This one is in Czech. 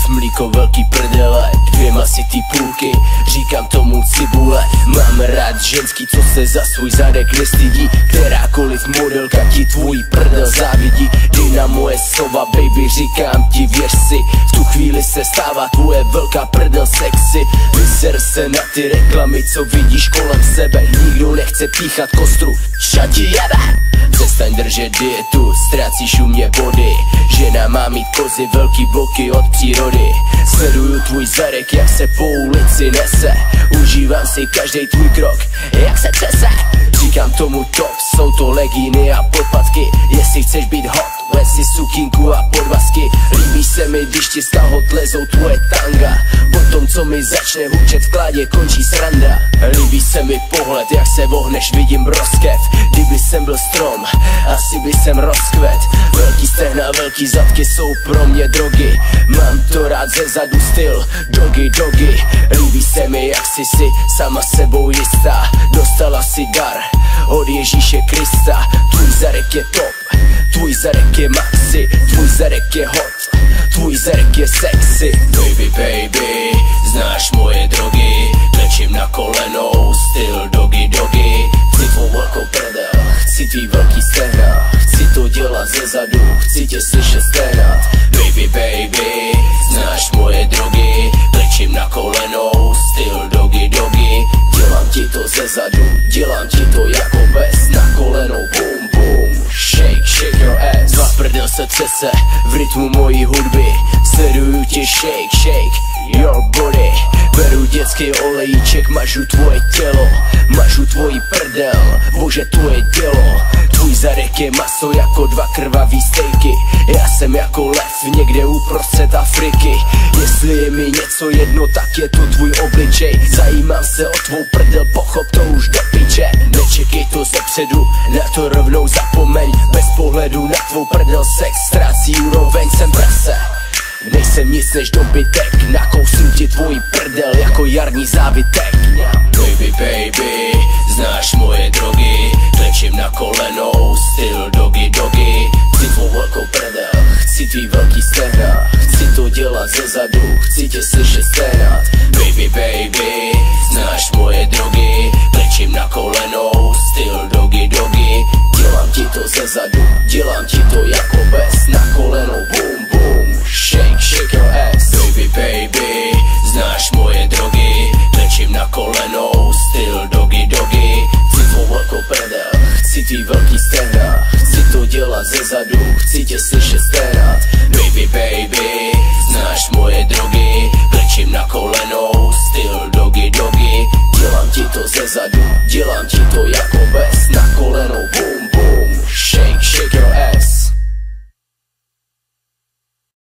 mlíko velký prdele, dvě masy ty půlky, říkám tomu cibule. Mám rád ženský, co se za svůj zadek nestydí, kterákoliv modelka ti tvůj prdel závidí. Ty na moje slova, baby, říkám ti, věř si, v tu chvíli se stává tvoje velká prdel sexy. Vyser se na ty reklamy, co vidíš kolem sebe, nikdo nechce píchat kostru, šati jebe. Přestaň držet dietu, ztrácíš u mě body. Žena má mít kozy, velký bloky od přírody. Sleduju tvůj zadek, jak se po ulici nese, užívám si každý tvůj krok, jak se třese. Říkám tomu top, jsou to legíny a podpatky. Jestli chceš být hot, vem si sukínku a podvazky. Líbí se mi, když ti z kalhot lezou tvoje tanga, potom co mi začne hučet v kládě, končí sranda. Líbí se mi pohled, jak se vohneš, vidím rozkev. Kdyby jsem byl strom, asi by jsem rozkvet. Velký stehna, velký zadky jsou pro mě drogy. Mám to rád ze zadu styl, dogy, dogy. Líbí se mi, jak jsi si sama sebou jistá. Dostala si dar od Ježíše Krista. Tvůj zadek je top, tvůj zadek je maxi, tvůj zadek je hot, tvůj zadek je sexy. Baby, baby, znáš moje drogy, klečím na kolenou, styl dogy, dogy. Chci tvou velkou prdel, chci tvý velký stehna, chci to dělat ze zadu, chci tě slyšet sténat. Baby, baby, znáš moje drogy, klečím na kolenou, styl dogy, dogy. Dělám ti to ze zadu, dělám ti to jako pes, na kolenou, boom, boom. Shake, shake your ass. Tvá prdel se třese v rytmu mojí hudby, sleduju tě, shake, shake your body. Beru dětský olejíček, mažu tvoje tělo, mažu tvojí prdel, bože to je dělo. Tvůj zadek je maso jako dva krvavý stejky, já jsem jako lev někde uprostřed Afriky. Jestli je mi něco jedno, tak je to tvůj obličej. Zajímám se o tvou prdel, pochop to už do piče. Nečekej to zepředu, na to rovnou zapomeň. Bez pohledu na tvou prdel sex ztrácí úroveň, jsem prase. Nejsem nic než dobytek, nakousnu ti tvojí prdel jako jarní závitek. Baby,